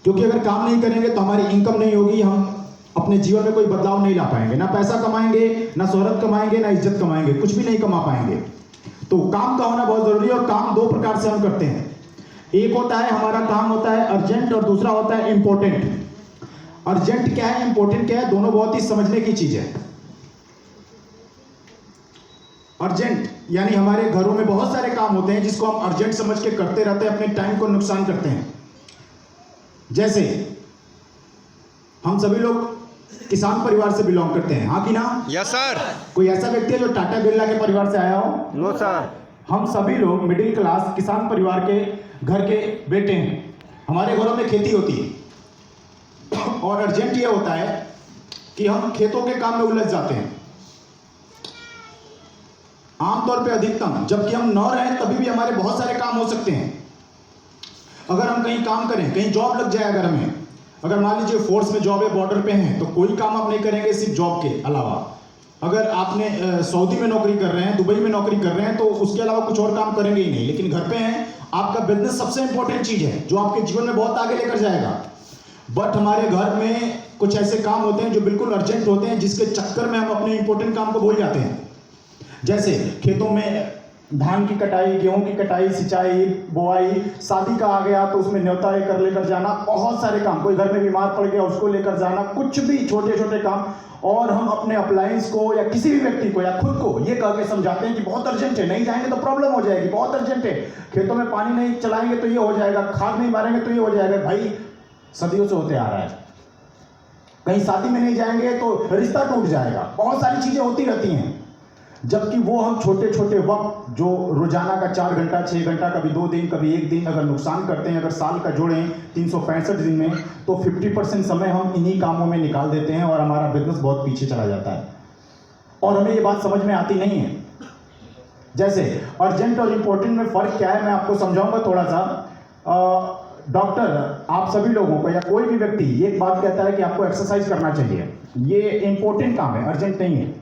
क्योंकि अगर काम नहीं करेंगे तो हमारी इनकम नहीं होगी, हम अपने जीवन में कोई बदलाव नहीं ला पाएंगे, ना पैसा कमाएंगे, ना शोहरत कमाएंगे, ना इज्जत कमाएंगे, कुछ भी नहीं कमा पाएंगे। तो काम का होना बहुत जरूरी है। और काम दो प्रकार से हम करते हैं, एक होता है हमारा काम होता है अर्जेंट और दूसरा होता है इंपॉर्टेंट। अर्जेंट क्या है, इंपॉर्टेंट क्या है, दोनों बहुत ही समझने की चीज है। अर्जेंट यानी हमारे घरों में बहुत सारे काम होते हैं जिसको हम अर्जेंट समझ के करते रहते हैं, अपने टाइम को नुकसान करते हैं। जैसे हम सभी लोग किसान परिवार से बिलोंग करते हैं, हाँ कि ना? Yes sir. कोई ऐसा व्यक्ति है जो टाटा बिरला के परिवार से आया हो? No sir. हम सभी लोग मिडिल क्लास किसान परिवार के घर के बेटे हैं। हमारे घरों में खेती होती है और अर्जेंट ये होता है कि हम खेतों के काम में उलझ जाते हैं। आमतौर पे अधिकतम जबकि हम न रहें तभी भी हमारे बहुत सारे काम हो सकते हैं। अगर हम कहीं काम करें, कहीं जॉब लग जाए, अगर हमें, अगर मान लीजिए फोर्स में जॉब है, बॉर्डर पे हैं, तो कोई काम आप नहीं करेंगे सिर्फ जॉब के अलावा। अगर आपने सऊदी में नौकरी कर रहे हैं, दुबई में नौकरी कर रहे हैं, तो उसके अलावा कुछ और काम करेंगे ही नहीं। लेकिन घर पे हैं, आपका बिजनेस सबसे इंपॉर्टेंट चीज है जो आपके जीवन में बहुत आगे लेकर जाएगा। बट हमारे घर में कुछ ऐसे काम होते हैं जो बिल्कुल अर्जेंट होते हैं, जिसके चक्कर में हम अपने इंपॉर्टेंट काम को भूल जाते हैं। जैसे खेतों में धान की कटाई, गेहूं की कटाई, सिंचाई, बुआई, शादी का आ गया तो उसमें न्योता लेकर लेकर जाना, बहुत सारे काम, कोई घर में बीमार पड़ गया उसको लेकर जाना, कुछ भी छोटे छोटे काम। और हम अपने अप्लायंस को या किसी भी व्यक्ति को या खुद को ये कह के समझाते हैं कि बहुत अर्जेंट है, नहीं जाएंगे तो प्रॉब्लम हो जाएगी, बहुत अर्जेंट है, खेतों में पानी नहीं चलाएंगे तो ये हो जाएगा, खाद नहीं मारेंगे तो ये हो जाएगा। भाई सदियों से होते आ रहा है। कहीं शादी में नहीं जाएंगे तो रिश्ता टूट जाएगा, बहुत सारी चीजें होती रहती हैं। जबकि वो हम छोटे छोटे वक्त जो रोजाना का 4 घंटा 6 घंटा, कभी 2 दिन, कभी 1 दिन अगर नुकसान करते हैं, अगर साल का जोड़ें 365 दिन में, तो 50% समय हम इन्हीं कामों में निकाल देते हैं और हमारा बिजनेस बहुत पीछे चला जाता है और हमें ये बात समझ में आती नहीं है। जैसे अर्जेंट और इंपॉर्टेंट में फर्क क्या है मैं आपको समझाऊंगा थोड़ा सा। डॉक्टर आप सभी लोगों को या कोई भी व्यक्ति ये बात कहता है कि आपको एक्सरसाइज करना चाहिए, ये इंपॉर्टेंट काम है, अर्जेंट नहीं है।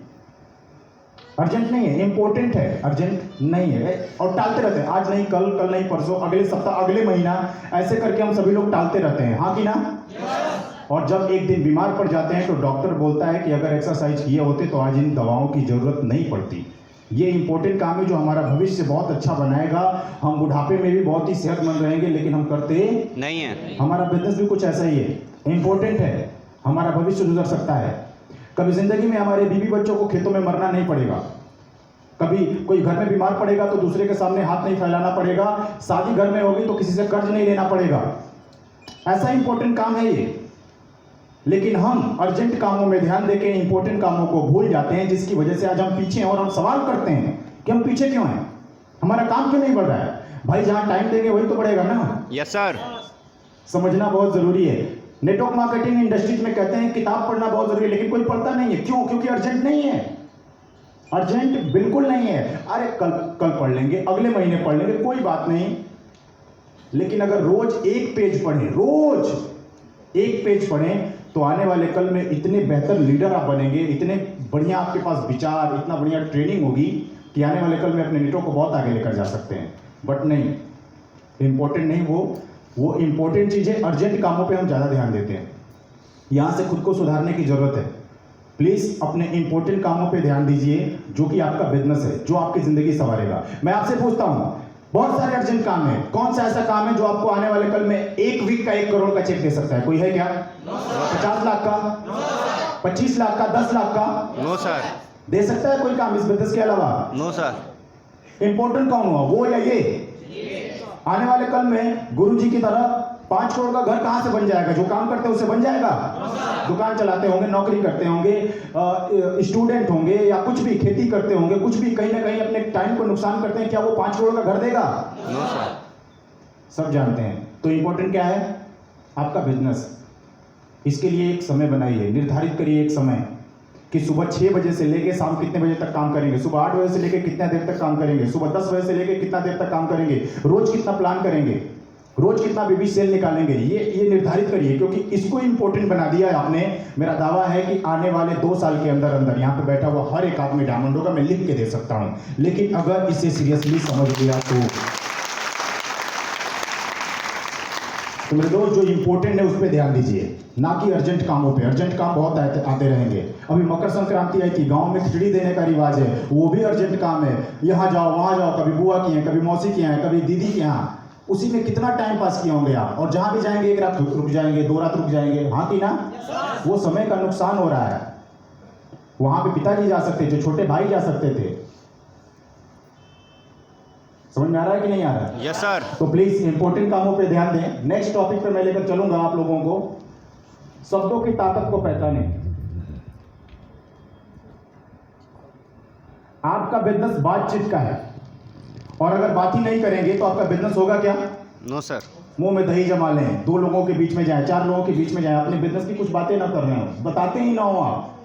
अर्जेंट नहीं है, इंपॉर्टेंट है, अर्जेंट नहीं है। और टालते रहते हैं, आज नहीं कल, कल नहीं परसों, अगले सप्ताह, अगले महीना, ऐसे करके हम सभी लोग टालते रहते हैं, हाँ कि ना? और जब एक दिन बीमार पड़ जाते हैं तो डॉक्टर बोलता है कि अगर एक्सरसाइज किए होते तो आज इन दवाओं की जरूरत नहीं पड़ती। ये इंपॉर्टेंट काम है जो हमारा भविष्य बहुत अच्छा बनाएगा, हम बुढ़ापे में भी बहुत ही सेहतमंद रहेंगे, लेकिन हम करते नहीं है। हमारा बिजनेस भी कुछ ऐसा ही है, इंपॉर्टेंट है, हमारा भविष्य गुजर सकता है। कभी जिंदगी में हमारे बीवी बच्चों को खेतों में मरना नहीं पड़ेगा, कभी कोई घर में बीमार पड़ेगा तो दूसरे के सामने हाथ नहीं फैलाना पड़ेगा, शादी घर में होगी तो किसी से कर्ज नहीं लेना पड़ेगा। ऐसा इंपॉर्टेंट काम है ये। लेकिन हम अर्जेंट कामों में ध्यान देके इंपॉर्टेंट कामों को भूल जाते हैं, जिसकी वजह से आज हम पीछे हैं और हम सवाल करते हैं कि हम पीछे क्यों हैं, हमारा काम क्यों नहीं बढ़ रहा है। भाई जहां टाइम देंगे वही तो बढ़ेगा ना। Yes sir. समझना बहुत जरूरी है। नेटवर्क मार्केटिंग इंडस्ट्रीज में कहते हैं किताब पढ़ना बहुत जरूरी है, लेकिन कोई पढ़ता नहीं है। क्यों? क्योंकि अर्जेंट नहीं है, अर्जेंट बिल्कुल नहीं है। अरे कल पढ़ लेंगे, अगले महीने पढ़ लेंगे, कोई बात नहीं। लेकिन अगर रोज एक पेज पढ़ें, रोज एक पेज पढ़ें, तो आने वाले कल में इतने बेहतर लीडर आप बनेंगे, इतने बढ़िया आपके पास विचार, इतना बढ़िया ट्रेनिंग होगी कि आने वाले कल में अपने नेटवर्क को बहुत आगे लेकर जा सकते हैं। बट नहीं, इंपॉर्टेंट नहीं, वो इंपॉर्टेंट चीजें, अर्जेंट कामों पे हम ज्यादा ध्यान देते हैं। यहां से खुद को सुधारने की जरूरत है। प्लीज अपने इंपॉर्टेंट कामों पे ध्यान दीजिए, जो कि आपका बिजनेस है, जो आपकी जिंदगी संवारेगा। मैं आपसे पूछता हूं, बहुत सारे अर्जेंट काम है, कौन सा ऐसा काम है जो आपको आने वाले कल में 1 वीक का 1 करोड़ का चेक दे सकता है? कोई है क्या? 50 लाख का, 25 लाख का, 10 लाख का? No sir. दे सकता है कोई काम इस बिजनेस के अलावा? No sir. इंपॉर्टेंट कौन हुआ, वो या ये? आने वाले कल में गुरुजी की तरह 5 करोड़ का घर कहां से बन जाएगा? जो काम करते हैं उससे बन जाएगा? दुकान चलाते होंगे, नौकरी करते होंगे, स्टूडेंट होंगे, या कुछ भी खेती करते होंगे, कुछ भी कहीं ना कहीं अपने टाइम को नुकसान करते हैं, क्या वो 5 करोड़ का घर देगा? No sir. सब जानते हैं। तो इंपॉर्टेंट क्या है? आपका बिजनेस। इसके लिए एक समय बनाइए, निर्धारित करिए एक समय कि सुबह 6 बजे से लेके शाम कितने बजे तक काम करेंगे, सुबह 8 बजे से लेके कितना देर तक काम करेंगे, सुबह 10 बजे से लेके कितना देर तक काम करेंगे, रोज कितना प्लान करेंगे, रोज कितना बेबी सेल निकालेंगे, ये निर्धारित करिए। क्योंकि इसको इंपॉर्टेंट बना दिया है आपने। मेरा दावा है कि आने वाले 2 साल के अंदर अंदर यहाँ पे बैठा हुआ हर एक आदमी डायमंड होगा, मैं लिख के दे सकता हूँ। लेकिन अगर इसे सीरियसली समझ लिया तो मेरे दोस्त जो इंपॉर्टेंट है उस पर ध्यान दीजिए, ना कि अर्जेंट कामों पे। अर्जेंट काम बहुत आते रहेंगे। अभी मकर संक्रांति आई थी, गांव में खिचड़ी देने का रिवाज है, वो भी अर्जेंट काम है। यहाँ जाओ वहाँ जाओ, कभी बुआ के यहाँ, कभी मौसी के यहाँ, कभी दीदी के यहाँ। उसी में कितना टाइम पास किए होंगे आप। और जहाँ भी जाएंगे 1 रात रुक जाएंगे, 2 रात रुक जाएंगे, हाँ कि ना? वो समय का नुकसान हो रहा है। वहां पे पिताजी जा सकते थे, छोटे भाई जा सकते थे। समझ में आ रहा है कि नहीं आ रहा है? Yes sir. तो प्लीज इंपॉर्टेंट कामों पे ध्यान दें। नेक्स्ट टॉपिक पे मैं लेकर चलूंगा आप लोगों को, शब्दों की ताकत को पहचानें। आपका बिजनेस बातचीत का है, और अगर बात ही नहीं करेंगे तो आपका बिजनेस होगा क्या? No sir. मुंह में दही जमा लें, 2 लोगों के बीच में जाए, 4 लोगों के बीच में जाए, अपने बिजनेस की कुछ बातें ना कर रहे हो, बताते ही ना हो आप,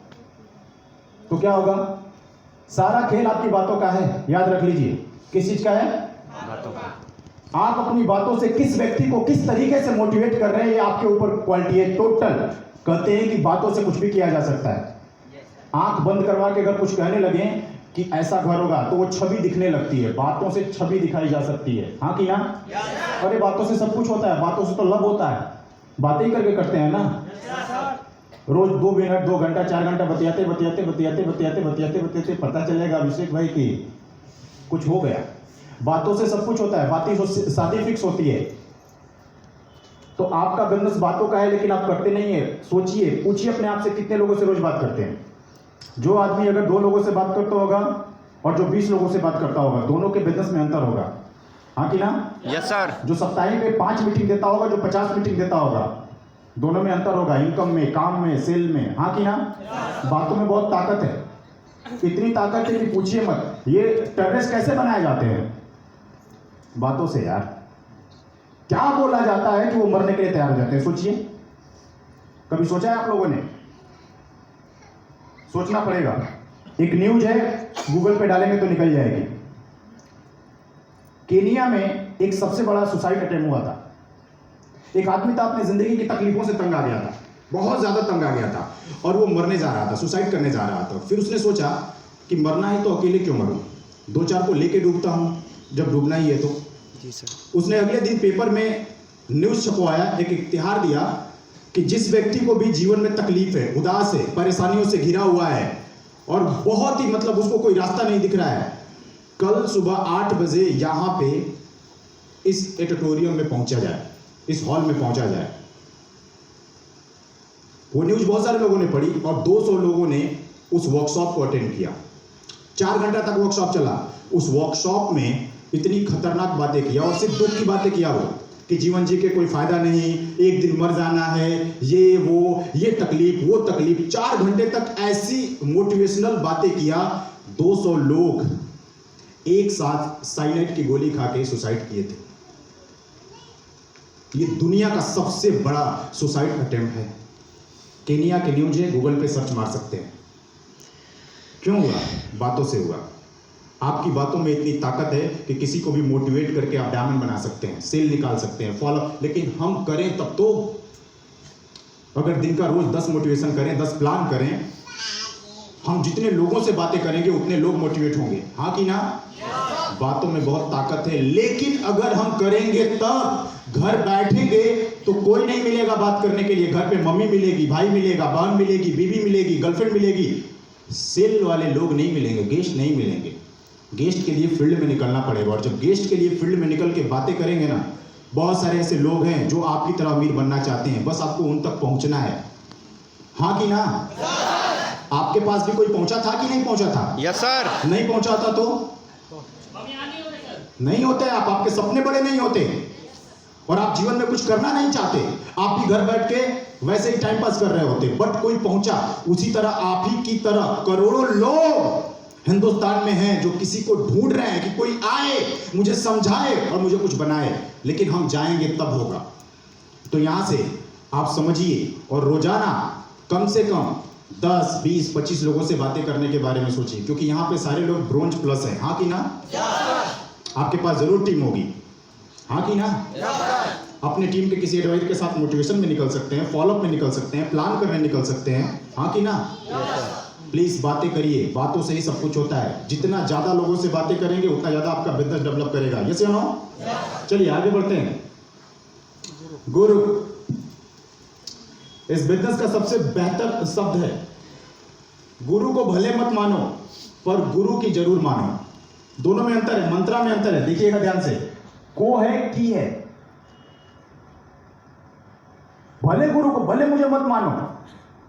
तो क्या होगा? सारा खेल आपकी बातों का है। याद रख लीजिए, किस चीज का है? बातों का। आप अपनी बातों से किस व्यक्ति को किस तरीके से मोटिवेट कर रहे हैं, ये आपके ऊपर क्वालिटी है। टोटल कहते हैं कि बातों से कुछ भी किया जा सकता है। आंख बंद करवा के अगर कुछ कहने लगे कि ऐसा घर होगा, तो वो छवि दिखने लगती है। बातों से छवि दिखाई जा सकती है, हाँ कि ना? अरे बातों से सब कुछ होता है, बातों से तो लब होता है। बातें ही करके करते हैं ना। रोज 2 मिनट 2 घंटा 4 घंटा बतियाते बतियाते बतियाते बतियाते बतियाते बतियाते पता चलेगा अभिषेक भाई की कुछ हो गया। बातों से सब कुछ होता है, बातें शादी फिक्स होती है। तो आपका बिजनेस बातों का है, लेकिन आप करते नहीं है। सोचिए, पूछिए अपने आप से, कितने लोगों से रोज बात करते हैं? जो आदमी अगर 2 लोगों से बात करता होगा और जो 20 लोगों से बात करता होगा, दोनों के बिजनेस में अंतर होगा, हाँ कि ना? Yes sir. जो सप्ताह में 5 मीटिंग देता होगा, जो 50 मीटिंग देता होगा, दोनों में अंतर होगा। इनकम में, काम में, सेल में, हाँ कि ना? बातों में बहुत ताकत है। इतनी ताकत है कि पूछिए मत। ये टेररिस्ट कैसे बनाए जाते हैं? बातों से यार। क्या बोला जाता है कि वो मरने के लिए तैयार हो जाते हैं? सोचिए, कभी सोचा है आप लोगों ने? सोचना पड़ेगा। एक न्यूज है, गूगल पे डालेंगे तो निकल जाएगी। केनिया में एक सबसे बड़ा सुसाइड अटेम्प्ट हुआ था। एक आदमी था, अपनी जिंदगी की तकलीफों से तंग आ गया था, बहुत ज्यादा तंग आ गया था, और वो मरने जा रहा था, सुसाइड करने जा रहा था। फिर उसने सोचा कि मरना है तो अकेले क्यों मरूं, 2-4 को लेके डूबता हूं, जब डूबना ही है तो। जी सर। उसने अगले दिन पेपर में न्यूज छपवाया, एक इश्तिहार दिया कि जिस व्यक्ति को भी जीवन में तकलीफ है, उदास है, परेशानियों से घिरा हुआ है, और बहुत ही मतलब उसको कोई रास्ता नहीं दिख रहा है, कल सुबह 8 बजे यहां पे इस एडिटोरियम में पहुंचा जाए, इस हॉल में पहुंचा जाए। वो न्यूज बहुत सारे लोगों ने पढ़ी और 200 लोगों ने उस वर्कशॉप को अटेंड किया। 4 घंटा तक वर्कशॉप चला। उस वर्कशॉप में इतनी खतरनाक बातें किया, और सिर्फ दुख की बातें किया वो, कि जीवन जी के कोई फायदा नहीं, एक दिन मर जाना है, ये वो, ये तकलीफ, वो तकलीफ। 4 घंटे तक ऐसी मोटिवेशनल बातें किया। 200 लोग एक साथ साइनाइड की गोली खा के सुसाइड किए थे। ये दुनिया का सबसे बड़ा सुसाइड अटेम्प्ट है। केनिया के न्यूज है, गूगल पे सर्च मार सकते हैं। क्यों हुआ? बातों से हुआ। आपकी बातों में इतनी ताकत है कि किसी को भी मोटिवेट करके आप डायमंड बना सकते हैं, सेल निकाल सकते हैं, फॉलो। लेकिन हम करें तब तो, अगर दिन का रोज 10 मोटिवेशन करें, 10 प्लान करें, हम जितने लोगों से बातें करेंगे उतने लोग मोटिवेट होंगे, हाँ कि ना? बातों में बहुत ताकत है, लेकिन अगर हम करेंगे तब। घर बैठेंगे तो कोई नहीं मिलेगा बात करने के लिए। घर पे मम्मी मिलेगी, भाई मिलेगा, बहन मिलेगी, बीवी मिलेगी, गर्लफ्रेंड मिलेगी, सेल वाले लोग नहीं मिलेंगे, गेस्ट नहीं मिलेंगे। गेस्ट के लिए फील्ड में निकलना पड़ेगा, और जब गेस्ट के लिए फील्ड में निकल के बातें करेंगे ना, बहुत सारे ऐसे लोग हैं जो आपकी तरह अमीर बनना चाहते हैं, बस आपको उन तक पहुंचना है, हाँ कि ना? आपके पास भी कोई पहुंचा था कि नहीं पहुंचा था? Yes sir. नहीं पहुंचा था तो नहीं होते आप। आपके सपने बड़े नहीं होते, और आप जीवन में कुछ करना नहीं चाहते। आप भी घर बैठ के वैसे ही टाइम पास कर रहे होते, बट कोई पहुंचा। उसी तरह आप ही की तरह करोड़ों लोग हिंदुस्तान में हैं जो किसी को ढूंढ रहे हैं कि कोई आए, मुझे समझाए और मुझे कुछ बनाए। लेकिन हम जाएंगे तब होगा। तो यहां से आप समझिए, और रोजाना कम से कम 10, 20, 25 लोगों से बातें करने के बारे में सोचिए, क्योंकि यहाँ पे सारे लोग ब्रोंज प्लस हैं, हाँ कि ना? आपके पास जरूर टीम होगी, हाँ कि ना? अपने टीम के किसी एडवाइजर के साथ मोटिवेशन में निकल सकते हैं, फॉलोअप में निकल सकते हैं, प्लान करने निकल सकते हैं, हाँ कि ना? प्लीज बातें करिए, बातों से ही सब कुछ होता है। जितना ज्यादा लोगों से बातें करेंगे उतना ज्यादा आपका बिजनेस डेवलप करेगा। यस या नो? चलिए आगे बढ़ते हैं। गुरु इस बिजनेस का सबसे बेहतर शब्द है। गुरु को भले मत मानो, पर गुरु की जरूर मानो। दोनों में अंतर है, मंत्रा में अंतर है। देखिएगा ध्यान से, को है की है। भले गुरु को भले मुझे मत मानो,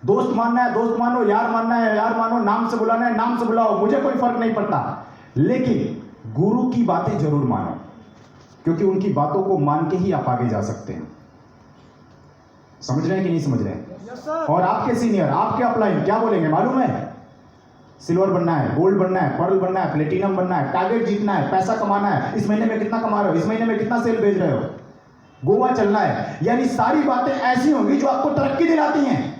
दोस्त मानना है दोस्त मानो, यार मानना है यार मानो, नाम से बुलाना है नाम से बुलाओ, मुझे कोई फर्क नहीं पड़ता। लेकिन गुरु की बातें जरूर मानो, क्योंकि उनकी बातों को मान के ही आप आगे जा सकते हैं। समझ रहे हैं कि नहीं समझ रहे हैं? और आपके सीनियर, आपके अपलाइन क्या बोलेंगे मालूम है? सिल्वर बनना है, गोल्ड बनना है, पर्ल बनना है, प्लेटिनम बनना है, टारगेट जीतना है, पैसा कमाना है, इस महीने में कितना कमा रहे हो, इस महीने में कितना सेल भेज रहे हो, गोवा चलना है। यानी सारी बातें ऐसी होंगी जो आपको तरक्की दिलाती हैं,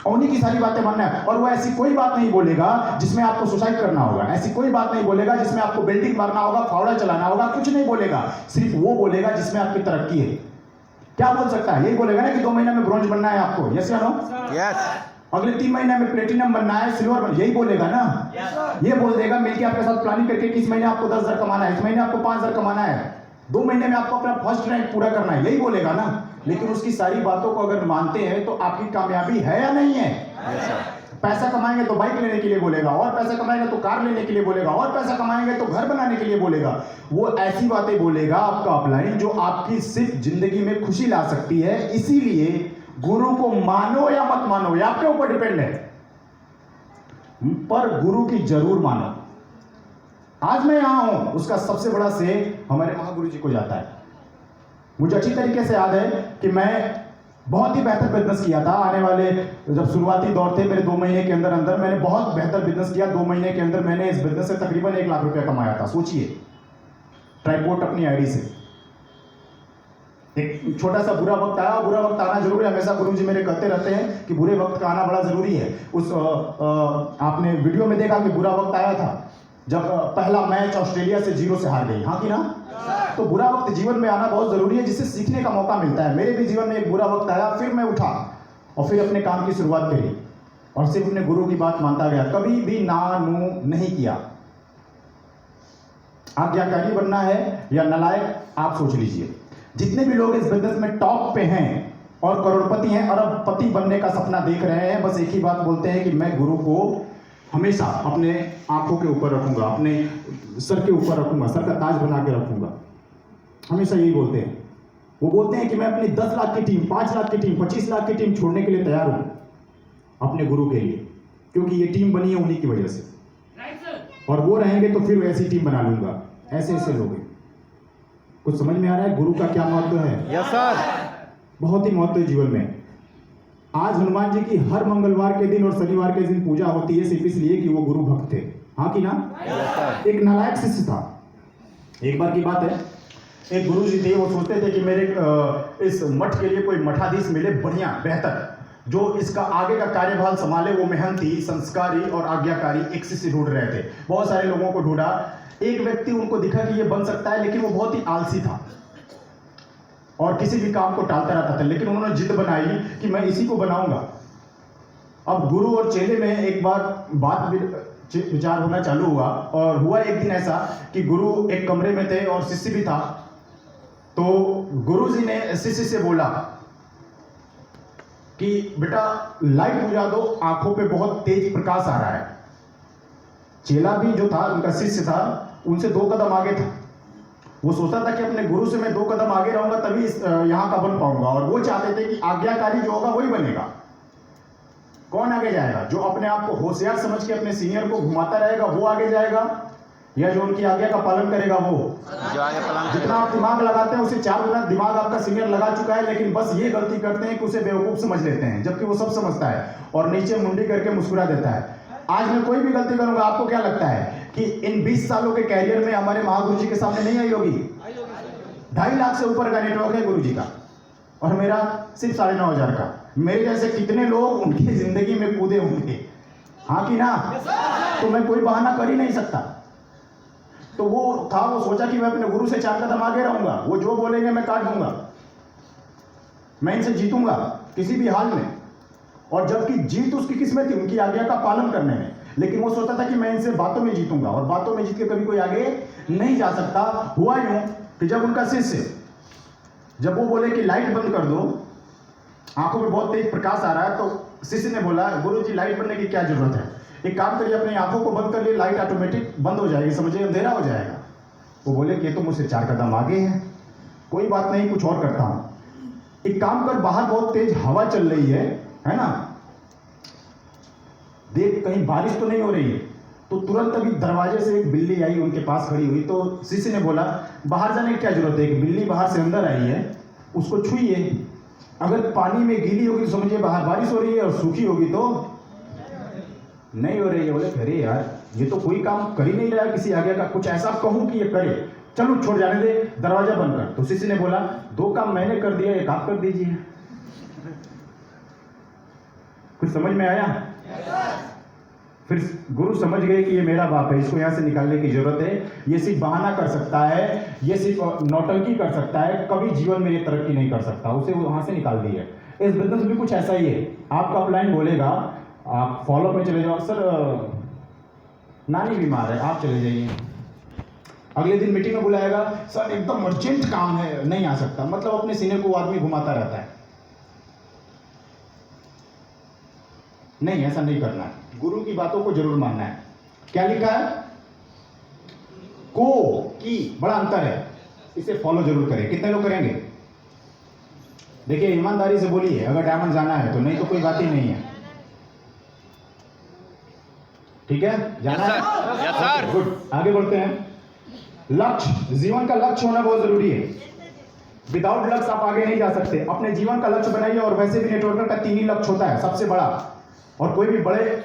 और उन्हीं की सारी बातें मानना है। और वो ऐसी कोई बात नहीं बोलेगा जिसमें आपको सुसाइड करना होगा, ऐसी कोई बात नहीं बोलेगा जिसमें आपको बिल्डिंग मारना होगा, फावड़ा चलाना होगा, कुछ नहीं बोलेगा। सिर्फ वो बोलेगा जिसमें आपकी तरक्की है। क्या बोल सकता है? यही बोलेगा ना कि 2 महीने में ब्रॉन्ज बनना है आपको, यस या नो? यस। अगले 3 महीने में प्लेटिनम बनना है, सिल्वर बनना, यही बोलेगा ना? ये बोल देगा मिलकर आपके साथ प्लानिंग करके कि इस महीने आपको 10,000 कमाना है, इस महीने आपको 5,000 कमाना है, 2 महीने में आपको अपना फर्स्ट रैंक पूरा करना है, यही बोलेगा ना? लेकिन उसकी सारी बातों को अगर मानते हैं तो आपकी कामयाबी है या नहीं है? पैसा कमाएंगे तो बाइक लेने के लिए बोलेगा, और पैसा कमाएंगे तो कार लेने के लिए बोलेगा, और पैसा कमाएंगे तो घर बनाने के लिए बोलेगा। वो ऐसी बातें बोलेगा आपका अपलाइन जो आपकी सिर्फ जिंदगी में खुशी ला सकती है। इसीलिए गुरु को मानो या मत मानो, ये आपके ऊपर डिपेंड है, पर गुरु की जरूर मानो। आज मैं यहां हूं, उसका सबसे बड़ा श्रेय हमारे महागुरु जी को जाता है। मुझे अच्छी तरीके से याद है कि मैं बहुत ही बेहतर बिजनेस किया था। आने वाले जब शुरुआती दौर थे मेरे, 2 महीने के अंदर अंदर मैंने बहुत बेहतर बिजनेस किया। 2 महीने के अंदर मैंने इस बिजनेस से तकरीबन 1 लाख रुपया कमाया था। सोचिए, ट्राइपोर्ट अपनी आईडी से। एक छोटा सा बुरा वक्त आया, बुरा वक्त आना जरूरी है। हमेशा गुरु जी मेरे कहते रहते हैं कि बुरे वक्त का आना बड़ा जरूरी है। आपने वीडियो में देखा कि बुरा वक्त आया था जब पहला मैच ऑस्ट्रेलिया से 0 से हार गई, हाँ कि ना? तो बुरा वक्त जीवन में आना बहुत जरूरी है, जिससे सीखने का मौका मिलता है। मेरे भी जीवन में एक बुरा वक्त आया, फिर मैं उठा और फिर अपने काम की शुरुआत करी और सिर्फ अपने गुरु की बात मानता गया। कभी भी ना नू नहीं किया। आज्ञाकारी बनना है या नालायक, आप सोच लीजिए। जितने भी लोग इस बिजनेस में टॉप पे हैं और करोड़पति हैं, अरबपति बनने का सपना देख रहे हैं, बस एक ही बात बोलते हैं कि मैं गुरु को हमेशा अपने आंखों के ऊपर रखूंगा, अपने सर के ऊपर रखूंगा, सर का ताज बना के रखूंगा। हमेशा यही बोलते हैं। वो बोलते हैं कि मैं अपनी 10 लाख की टीम, 5 लाख की टीम, 25 लाख की टीम छोड़ने के लिए तैयार हूं अपने गुरु के लिए, क्योंकि ये टीम बनी है उन्हीं की वजह से, और वो रहेंगे तो फिर वैसी टीम बना लूंगा। ऐसे ऐसे लोग हैं। कुछ समझ में आ रहा है गुरु का क्या महत्व है? Yes sir. बहुत ही महत्व है जीवन में। आज हनुमान जी की हर मंगलवार के दिन और शनिवार के दिन पूजा होती है, सिर्फ इसलिए कि वो गुरु भक्त थे, हाँ कि ना? एक नालायक शिष्य था। एक बार की बात है, एक गुरु जी थे, वो सोचते थे कि मेरे इस मठ के लिए कोई मठाधीश मिले, बढ़िया बेहतर, जो इसका आगे का कार्यभार संभाले। वो मेहनती, संस्कारी और आज्ञाकारी एक शिष्य ढूंढ रहे थे। बहुत सारे लोगों को ढूंढा, एक व्यक्ति उनको दिखा कि ये बन सकता है, लेकिन वो बहुत ही आलसी था और किसी भी काम को टालता रहता था। लेकिन उन्होंने जिद बनाई कि मैं इसी को बनाऊंगा। अब गुरु और चेले में एक बात विचार होना चालू हुआ, और हुआ एक दिन ऐसा कि गुरु एक कमरे में थे और शिष्य भी था। तो गुरु जी ने शिष्य से बोला कि बेटा लाइट बुझा दो, आंखों पे बहुत तेज प्रकाश आ रहा है। चेला भी जो था, उनका शिष्य था, उनसे 2 कदम आगे था। वो सोचता था कि अपने गुरु से मैं 2 कदम आगे रहूंगा तभी यहां का बन पाऊंगा, और वो चाहते थे कि आज्ञाकारी जो होगा वही बनेगा। कौन आगे जाएगा? जो अपने आप को होशियार समझ के अपने सीनियर को घुमाता रहेगा वो आगे जाएगा, या जो उनकी आज्ञा का पालन करेगा वो? जितना आप दिमाग लगाते हैं उसे 4 गुना दिमाग आपका सीनियर लगा चुका है, लेकिन बस ये गलती करते हैं कि उसे बेवकूफ समझ लेते हैं, जबकि वो सब समझता है और नीचे मुंडी करके मुस्कुरा देता है। आज मैं कोई भी गलती करूंगा, आपको क्या लगता है कि इन 20 सालों के कैरियर में हमारे महागुरु जी के सामने नहीं आई होगी? 2.5 लाख से ऊपर का नेटवर्क है गुरु जी का, और मेरा सिर्फ 9,500 का। मेरे जैसे कितने लोग उनकी जिंदगी में कूदे होंगे, हाँ कि ना? तो मैं कोई बहाना कर ही नहीं सकता। तो वो था, वो सोचा कि मैं अपने गुरु से 4 कदम आगे रहूंगा, वो जो बोलेंगे मैं काट दूंगा, मैं इनसे जीतूंगा किसी भी हाल में। और जबकि जीत उसकी किस्मत थी, उनकी आज्ञा का पालन करने में, लेकिन वो सोचता था कि मैं इनसे बातों में जीतूंगा, और बातों में जीत के कभी कोई आगे नहीं जा सकता। हुआ यूं कि जब उनका शिष्य जब वो बोले कि लाइट बंद कर दो, आंखों में बहुत तेज प्रकाश आ रहा है, तो शिष्य ने बोला गुरुजी लाइट बनने की क्या जरूरत है, एक काम करिए अपनी आंखों को बंद कर लिए, लाइट ऑटोमेटिक बंद हो जाएगी, समझिए अंधेरा हो जाएगा। वो बोले कि ये तो मुझसे 4 कदम आगे है, कोई बात नहीं, कुछ और करता हूं। एक काम कर, बाहर बहुत तेज हवा चल रही है ना, देख कहीं बारिश तो नहीं हो रही है। तो तुरंत अभी दरवाजे से एक बिल्ली आई, उनके पास खड़ी हुई। तो शिष्य ने बोला बाहर जाने की क्या जरूरत है, एक बिल्ली बाहर से अंदर आई है, उसको छुइए, अगर पानी में गीली होगी तो समझिए बाहर बारिश हो रही है, और सूखी होगी तो नहीं हो रही है। बोले अरे यार ये तो कोई काम कर ही नहीं रहा है किसी आगे का, कुछ ऐसा कहूं कि ये करे, चलो छोड़ जाने दे, दरवाजा बंद कर। तो शिष्य ने बोला 2 काम मैंने कर दिया, एक आप कर दीजिए। कुछ समझ में आया? फिर गुरु समझ गए कि ये मेरा बाप है, इसको यहां से निकालने की जरूरत है, ये सिर्फ बहाना कर सकता है, ये सिर्फ नौटंकी कर सकता है, कभी जीवन में ये तरक्की नहीं कर सकता, उसे वहां से निकाल दिया। इस बिजनेस में भी कुछ ऐसा ही है, आपका अपलाइन बोलेगा आप फॉलो में चले जाओ, सर नानी बीमार है आप चले जाइए, अगले दिन मीटिंग में बुलाएगा, सर एकदम अर्जेंट काम है नहीं आ सकता, मतलब अपने सीनियर को आदमी घुमाता रहता है। नहीं, ऐसा नहीं करना है, गुरु की बातों को जरूर मानना है। क्या लिखा है? को की बड़ा अंतर है, इसे फॉलो जरूर करें। कितने लोग करेंगे? देखिए ईमानदारी से बोलिए, अगर डायमंड जाना है तो, नहीं तो कोई बात ही नहीं है, ठीक है? जाना है? Yes sir. गुड, आगे बढ़ते हैं। लक्ष्य, जीवन का लक्ष्य होना बहुत जरूरी है। विदाउट लक्ष्य आप आगे नहीं जा सकते। अपने जीवन का लक्ष्य बनाइए, और वैसे भी नेटवर्कर का 3 ही लक्ष्य होता है सबसे बड़ा, और कोई भी बड़े